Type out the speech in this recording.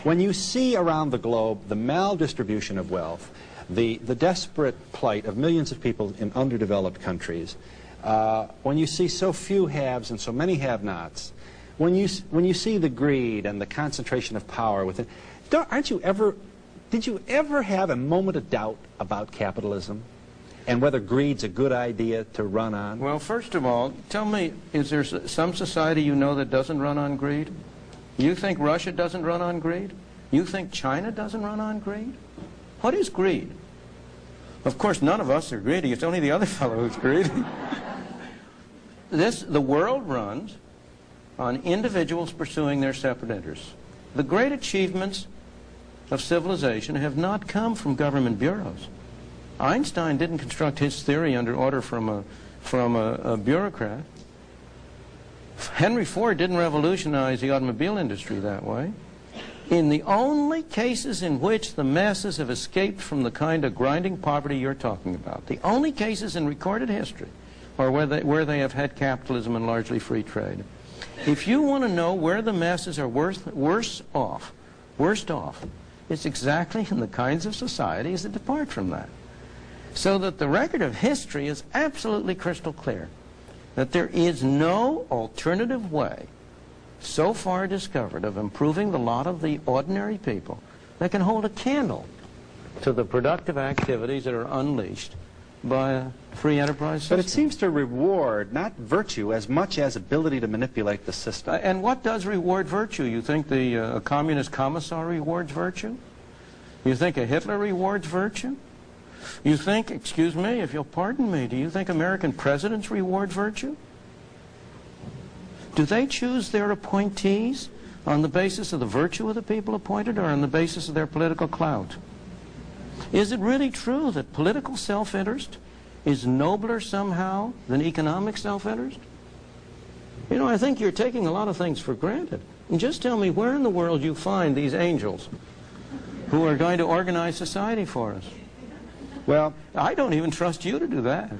When you see around the globe the maldistribution of wealth, the desperate plight of millions of people in underdeveloped countries, when you see so few haves and so many have-nots, when you see the greed and the concentration of power within, did you ever have a moment of doubt about capitalism and whether greed's a good idea to run on? Well, first of all, tell me, is there some society you know that doesn't run on greed? You think Russia doesn't run on greed? You think China doesn't run on greed? What is greed? Of course, none of us are greedy. It's only the other fellow who's greedy. The world runs on individuals pursuing their separate interests. The great achievements of civilization have not come from government bureaus. Einstein didn't construct his theory under order from a bureaucrat. Henry Ford didn't revolutionize the automobile industry that way. In the only cases in which the masses have escaped from the kind of grinding poverty you're talking about, the only cases in recorded history are where they have had capitalism and largely free trade. If you want to know where the masses are worst off, it's exactly in the kinds of societies that depart from that. So that the record of history is absolutely crystal clear, that there is no alternative way so far discovered of improving the lot of the ordinary people that can hold a candle to the productive activities that are unleashed by a free enterprise system. But it seems to reward not virtue as much as ability to manipulate the system. And what does reward virtue? You think a communist commissar rewards virtue? You think a Hitler rewards virtue? You think, excuse me, if you'll pardon me, do you think American presidents reward virtue? Do they choose their appointees on the basis of the virtue of the people appointed or on the basis of their political clout? Is it really true that political self-interest is nobler somehow than economic self-interest? You know, I think you're taking a lot of things for granted. And just tell me where in the world you find these angels who are going to organize society for us. Well, I don't even trust you to do that.